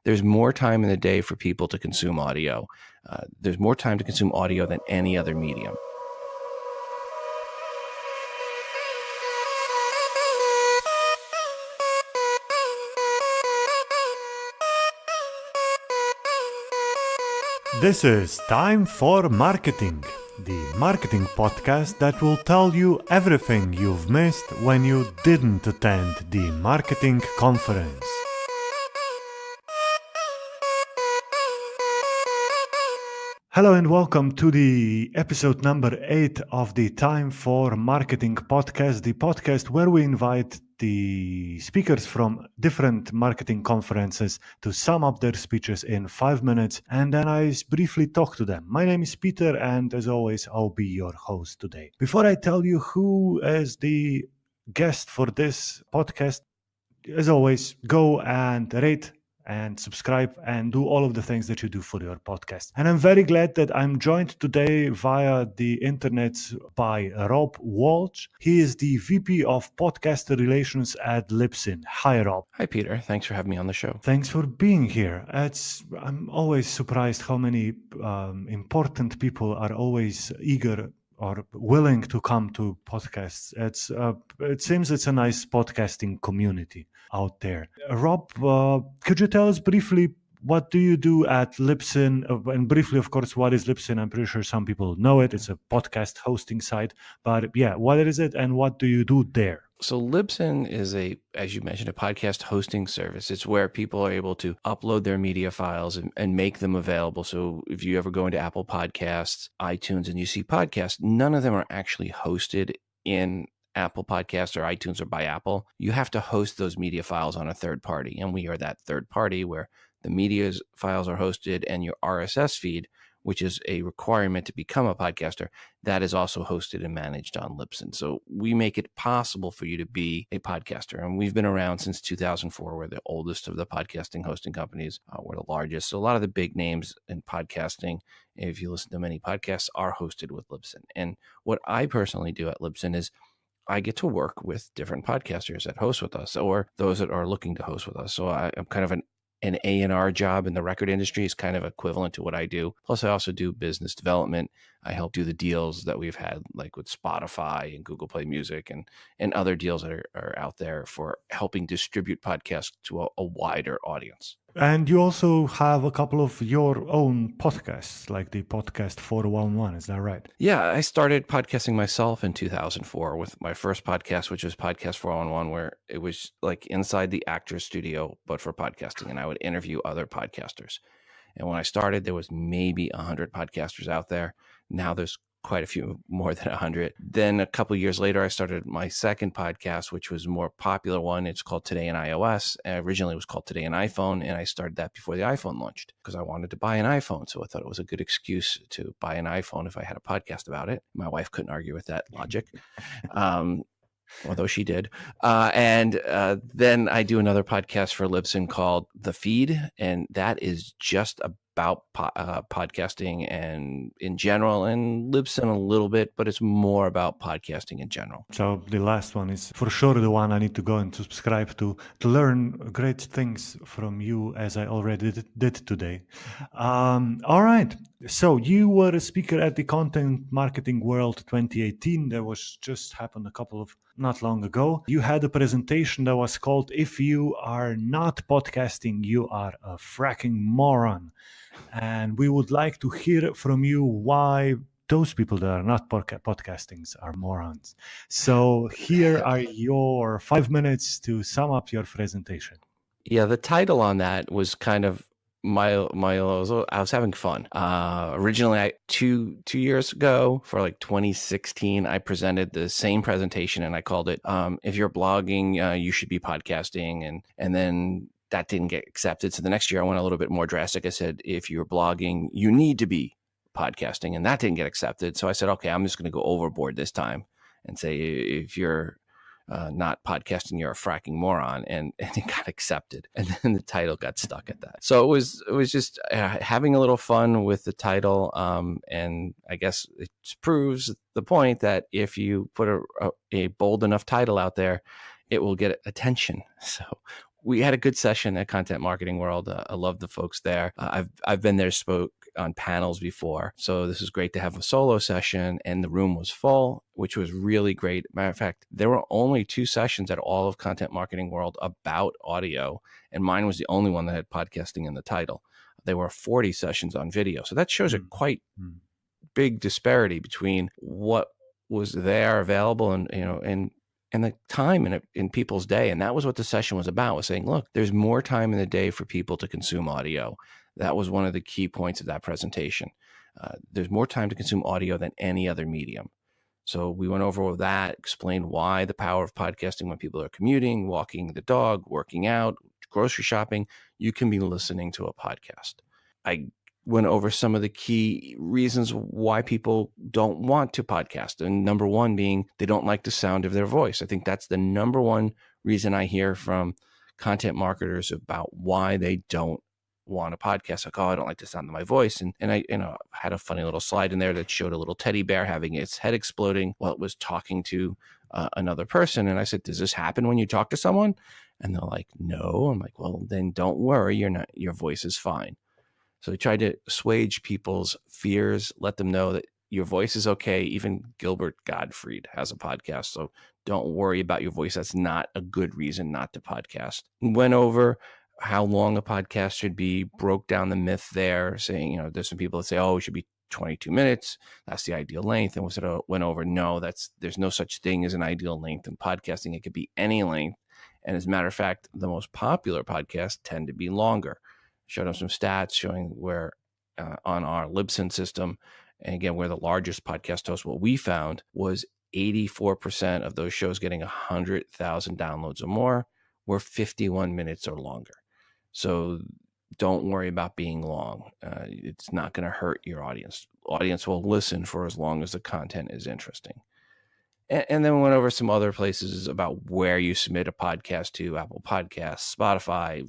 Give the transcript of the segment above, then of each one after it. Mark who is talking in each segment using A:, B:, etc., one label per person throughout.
A: There's more time in the day for people to consume audio. There's more time to consume audio than any other medium.
B: This is Time for Marketing, the marketing podcast that will tell you everything you've missed when you didn't attend the marketing conference. Hello and welcome to the episode number 8 of the Time for Marketing podcast, the podcast where we invite the speakers from different marketing conferences to sum up their speeches in 5 minutes, and then I briefly talk to them. My name is Peter, and as always, I'll be your host today. Before I tell you who is the guest for this podcast, as always, go and rate and subscribe and do all of the things that you do for your podcast. And I'm very glad that I'm joined today via the internet by Rob Walch. He is the VP of Podcaster Relations at Libsyn. Hi, Rob.
A: Hi, Peter. Thanks for having me on the show.
B: Thanks for being here. I'm always surprised how many important people are always eager or willing to come to podcasts. It seems it's a nice podcasting community out there. Rob, could you tell us briefly, what do you do at Libsyn? And briefly, of course, what is Libsyn? I'm pretty sure some people know it. It's a podcast hosting site. But yeah, what is it and what do you do there?
A: So Libsyn is as you mentioned, a podcast hosting service. It's where people are able to upload their media files and make them available. So if you ever go into Apple Podcasts, iTunes, and you see podcasts, none of them are actually hosted in Apple Podcasts or iTunes or by Apple. You have to host those media files on a third party. And we are that third party where the media files are hosted and your RSS feed, which is a requirement to become a podcaster, that is also hosted and managed on Libsyn. So we make it possible for you to be a podcaster. And we've been around since 2004. We're the oldest of the podcasting hosting companies. We're the largest. So a lot of the big names in podcasting, if you listen to many podcasts, are hosted with Libsyn. And what I personally do at Libsyn is I get to work with different podcasters that host with us or those that are looking to host with us. So I'm kind of an A&R job in the record industry is kind of equivalent to what I do. Plus, I also do business development. I help do the deals that we've had, like with Spotify and Google Play Music and other deals that are out there for helping distribute podcasts to a wider audience.
B: And you also have a couple of your own podcasts, like the Podcast 411, is that right?
A: Yeah, I started podcasting myself in 2004 with my first podcast, which was Podcast 411, where it was like inside the actor's studio, but for podcasting. And I would interview other podcasters. And when I started, there was maybe 100 podcasters out there. Now there's quite a few, more than 100. Then a couple of years later, I started my second podcast, which was a more popular one. It's called Today in iOS. Originally, it was called Today in iPhone, and I started that before the iPhone launched because I wanted to buy an iPhone. So I thought it was a good excuse to buy an iPhone if I had a podcast about it. My wife couldn't argue with that logic. Although she did. Then I do another podcast for Libsyn called The Feed, and that is just about podcasting and in general, and Libsyn a little bit, but it's more about podcasting in general.
B: So the last one is for sure the one I need to go and subscribe to learn great things from you, as I already did today. All right. So you were a speaker at the Content Marketing World 2018. That was just happened not long ago. You had a presentation that was called "If You Are Not Podcasting, You Are a Fracking Moron." And we would like to hear from you why those people that are not podcastings are morons. So here are your 5 minutes to sum up your presentation.
A: Yeah, the title on that was kind of I was having fun. Originally, two years ago for like 2016, I presented the same presentation and I called it, if you're blogging, you should be podcasting. And then that didn't get accepted. So the next year I went a little bit more drastic. I said, if you're blogging, you need to be podcasting, and that didn't get accepted. So I said, okay, I'm just going to go overboard this time and say, if you're not podcasting, you're a fracking moron, and it got accepted, and then the title got stuck at that. So it was just having a little fun with the title, and I guess it proves the point that if you put a bold enough title out there, it will get attention. So we had a good session at Content Marketing World. I love the folks there. I've been there, spoke on panels before. So this is great to have a solo session, and the room was full, which was really great. Matter of fact, there were only 2 sessions at all of Content Marketing World about audio, and mine was the only one that had podcasting in the title. There were 40 sessions on video. So that shows a quite big disparity between what was there available and the time in people's day. And that was what the session was about, was saying, look, there's more time in the day for people to consume audio. That was one of the key points of that presentation. There's more time to consume audio than any other medium. So we went over that, explained why the power of podcasting when people are commuting, walking the dog, working out, grocery shopping, you can be listening to a podcast. I went over some of the key reasons why people don't want to podcast. And number one being they don't like the sound of their voice. I think that's the number one reason I hear from content marketers about why they don't want a podcast. Like, oh, I don't like the sound of my voice. And I had a funny little slide in there that showed a little teddy bear having its head exploding while it was talking to another person. And I said, does this happen when you talk to someone? And they're like, no. I'm like, well, then don't worry. Your voice is fine. So we tried to assuage people's fears, let them know that your voice is okay. Even Gilbert Gottfried has a podcast. So don't worry about your voice. That's not a good reason not to podcast. Went over how long a podcast should be, broke down the myth there, saying, there's some people that say, oh, it should be 22 minutes. That's the ideal length. And we sort of went over, no, there's no such thing as an ideal length in podcasting. It could be any length. And as a matter of fact, the most popular podcasts tend to be longer. Showed them some stats showing where on our Libsyn system, and again, where the largest podcast host, what we found was 84% of those shows getting 100,000 downloads or more were 51 minutes or longer. So don't worry about being long. It's not going to hurt your audience. Audience will listen for as long as the content is interesting. And then we went over some other places about where you submit a podcast to: Apple Podcasts, Spotify,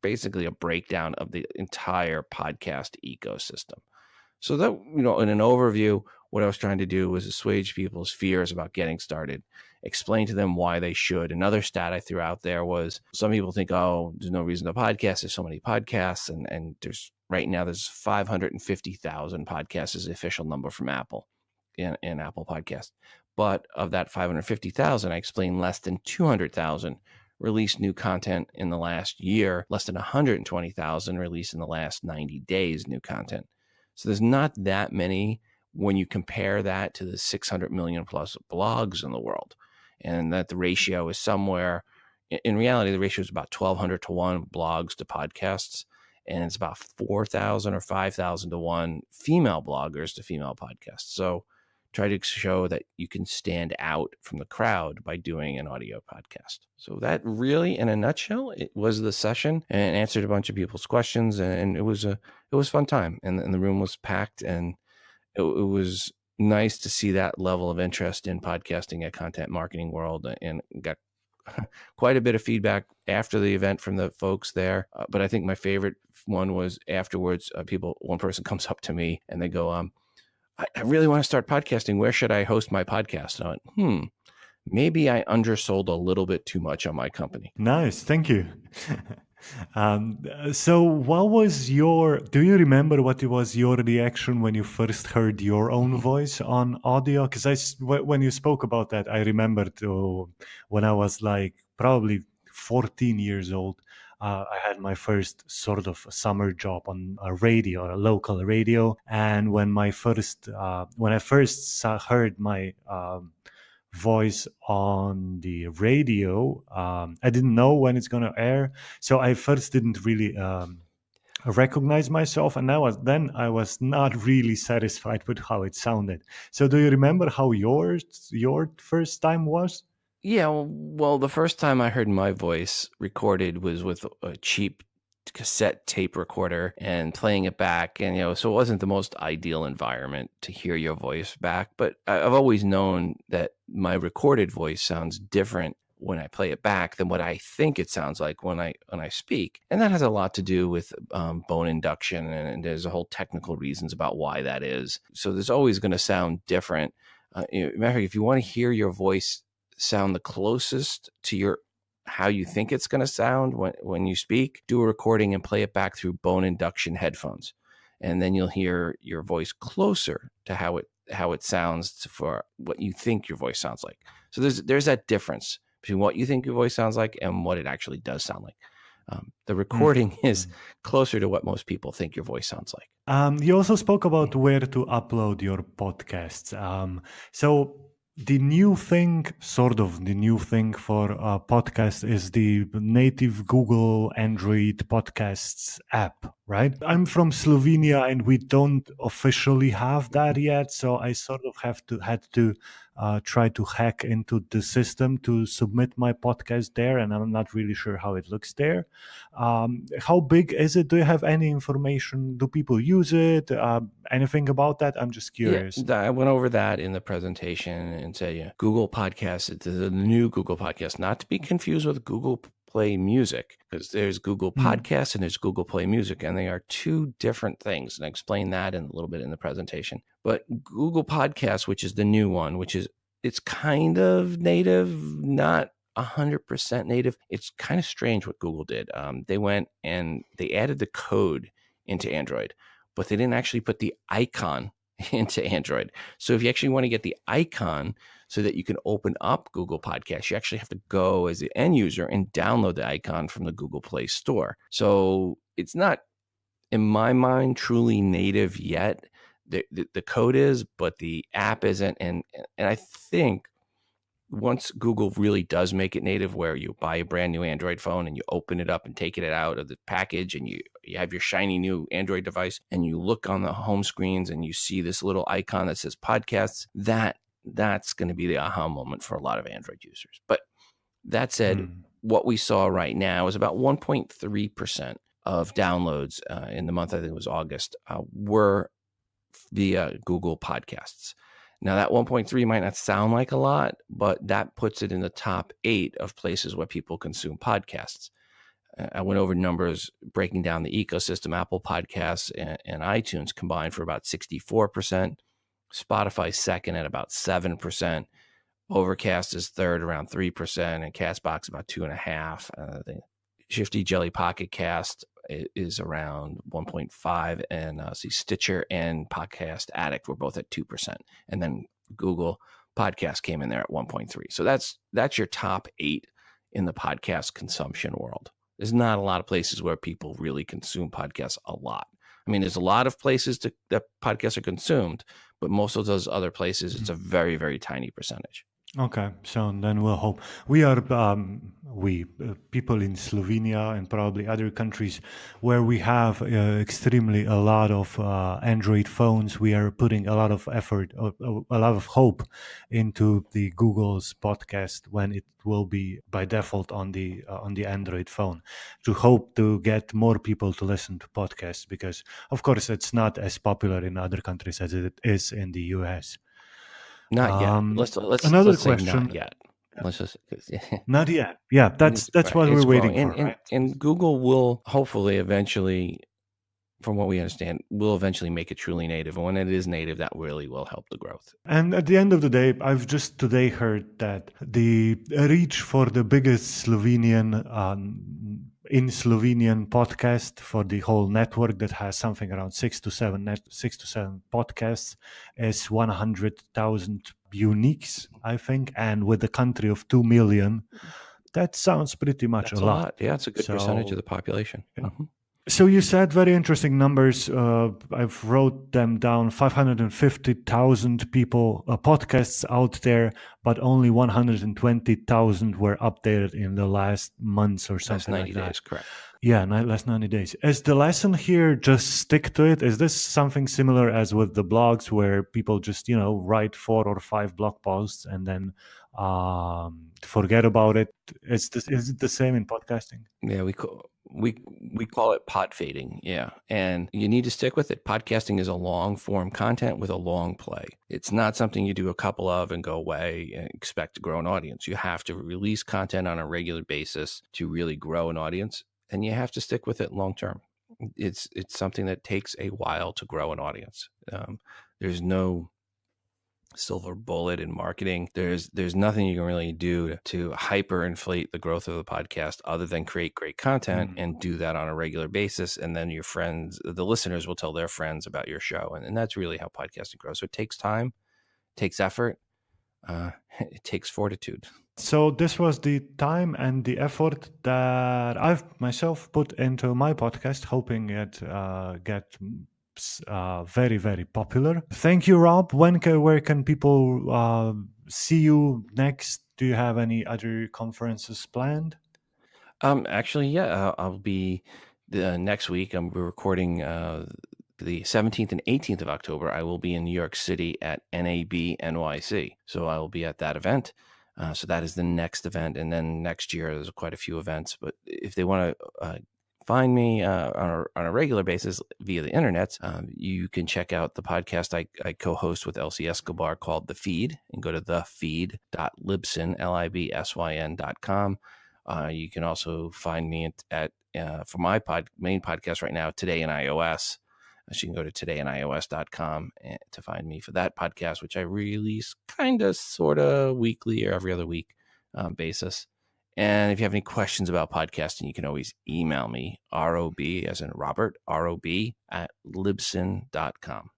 A: basically a breakdown of the entire podcast ecosystem. So that, in an overview, what I was trying to do was assuage people's fears about getting started, explain to them why they should. Another stat I threw out there was some people think, oh, there's no reason to podcast. There's so many podcasts. And right now there's 550,000 podcasts is the official number from Apple in Apple Podcasts. But of that 550,000, I explained less than 200,000 released new content in the last year, less than 120,000 released in the last 90 days new content. So there's not that many when you compare that to the 600 million plus blogs in the world. And that the ratio is somewhere, in reality, the ratio is about 1,200 to 1 blogs to podcasts. And it's about 4,000 or 5,000 to 1 female bloggers to female podcasts. So try to show that you can stand out from the crowd by doing an audio podcast. So that really, in a nutshell, it was the session, and answered a bunch of people's questions, and it was a fun time, and the room was packed, and it was nice to see that level of interest in podcasting at Content Marketing World, and got quite a bit of feedback after the event from the folks there. But I think my favorite one was afterwards. One person comes up to me and they go, I really want to start podcasting. Where should I host my podcast? And I went, maybe I undersold a little bit too much on my company.
B: Nice. Thank you. So do you remember what was your reaction when you first heard your own voice on audio? Because when you spoke about that, I remembered when I was like probably 14 years old. I had my first sort of summer job on a local radio. And when I first heard my voice on the radio, I didn't know when it's going to air. So I first didn't really recognize myself. And then I was not really satisfied with how it sounded. So do you remember how your first time was?
A: Yeah, well, the first time I heard my voice recorded was with a cheap cassette tape recorder and playing it back. And, so it wasn't the most ideal environment to hear your voice back. But I've always known that my recorded voice sounds different when I play it back than what I think it sounds like when I speak. And that has a lot to do with bone induction. And there's a whole technical reasons about why that is. So there's always going to sound different. Matter of fact, if you want to hear your voice sound the closest to your how you think it's going to sound when you speak, do a recording and play it back through bone induction headphones. And then you'll hear your voice closer to how it sounds for what you think your voice sounds like. So there's that difference between what you think your voice sounds like and what it actually does sound like. The recording is closer to what most people think your voice sounds like.
B: You also spoke about where to upload your podcasts. So the new thing for podcast is the native Google Android Podcasts app, right? I'm from Slovenia and we don't officially have that yet. So I sort of had to try to hack into the system to submit my podcast there. And I'm not really sure how it looks there. How big is it? Do you have any information? Do people use it? Anything about that? I'm just curious.
A: Yeah, I went over that in the presentation and said, Google Podcasts, it's the new Google Podcast, not to be confused with Google Play Music, because there's Google Podcasts and there's Google Play Music, and they are two different things. And I explained that in a little bit in the presentation. But Google Podcasts, which is the new one, it's kind of native, not 100% native. It's kind of strange what Google did. They went and they added the code into Android, but they didn't actually put the icon into Android. So if you actually want to get the icon so that you can open up Google Podcasts, you actually have to go as the end user and download the icon from the Google Play Store. So it's not, in my mind, truly native yet. The code is, but the app isn't. And I think once Google really does make it native, where you buy a brand new Android phone and you open it up and take it out of the package and you have your shiny new Android device and you look on the home screens and you see this little icon that says podcasts, that's going to be the aha moment for a lot of Android users. But that said, what we saw right now is about 1.3% of downloads in the month, I think it was August, were via Google Podcasts. Now, that 1.3 might not sound like a lot, but that puts it in the top 8 of places where people consume podcasts. I went over numbers breaking down the ecosystem. Apple Podcasts and iTunes combined for about 64%. Spotify second at about 7%. Overcast is third, around 3%, and Castbox about 2.5%. The Shifty Jelly Pocket Cast is around 1.5%, and Stitcher and Podcast Addict were both at 2%, and then Google Podcast came in there at 1.3%. So that's your top 8 in the podcast consumption world. There's not a lot of places where people really consume podcasts a lot. I mean, there's a lot of places that podcasts are consumed, but most of those other places, it's a very, very tiny percentage.
B: Okay, so then we'll hope. We are people in Slovenia and probably other countries where we have extremely a lot of Android phones. We are putting a lot of effort, a lot of hope into the Google's podcast when it will be by default on the Android phone, to hope to get more people to listen to podcasts, because of course it's not as popular in other countries as it is in the US.
A: Not yet. Let's
B: another
A: say
B: question.
A: Not yet. Let's just
B: not yet. Yeah, that's what we're waiting for.
A: And,
B: right?
A: and Google will hopefully eventually, from what we understand, will eventually make it truly native. And when it is native, that really will help the growth.
B: And at the end of the day, I've just today heard that the reach for the biggest Slovenian podcast for the whole network that has something around 6 to 7 podcasts is 100,000 uniques, I think. And with a country of 2 million, that sounds pretty much a lot.
A: Yeah, it's a good percentage of the population.
B: Yeah. Mm-hmm. So you said very interesting numbers. I've wrote them down. 550,000 people, podcasts out there, but only 120,000 were updated in the last months or something like that.
A: 90 days, correct.
B: Yeah, last 90 days. Is the lesson here just stick to it? Is this something similar as with the blogs where people just, write 4 or 5 blog posts and then forget about it? Is it the same in podcasting?
A: Yeah, we call it pod fading. Yeah. And you need to stick with it. Podcasting is a long form content with a long play. It's not something you do a couple of and go away and expect to grow an audience. You have to release content on a regular basis to really grow an audience, and you have to stick with it long term. It's something that takes a while to grow an audience. There's no silver bullet in marketing. There's nothing you can really do to hyperinflate the growth of the podcast other than create great content and do that on a regular basis. And then your friends, the listeners, will tell their friends about your show. And that's really how podcasting grows. So it takes time, it takes effort, it takes fortitude.
B: So this was the time and the effort that I've myself put into my podcast, hoping it get very, very popular. Thank you, Rob. Where can people see you next? Do you have any other conferences planned?
A: Actually, yeah, I'll be next week. I'm recording the 17th and 18th of October. I will be in New York City at NAB NYC. So I will be at that event. So that is the next event. And then next year, there's quite a few events. But if they want to find me on a regular basis via the internet, you can check out the podcast I co-host with Elsie Escobar called The Feed, and go to thefeed.libsyn, LIBSYN.com. You can also find me at for my main podcast right now, Today in iOS. So you can go to todayinos.com to find me for that podcast, which I release kind of sort of weekly or every other week basis. And if you have any questions about podcasting, you can always email me, ROB, as in Robert, ROB, at Libsyn.com.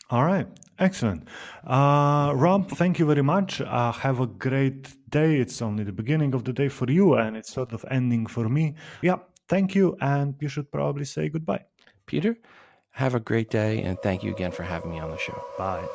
B: All right. Excellent. Rob, thank you very much. Have a great day. It's only the beginning of the day for you, and it's sort of ending for me. Yeah. Thank you. And you should probably say goodbye.
A: Peter, have a great day, and thank you again for having me on the show.
B: Bye.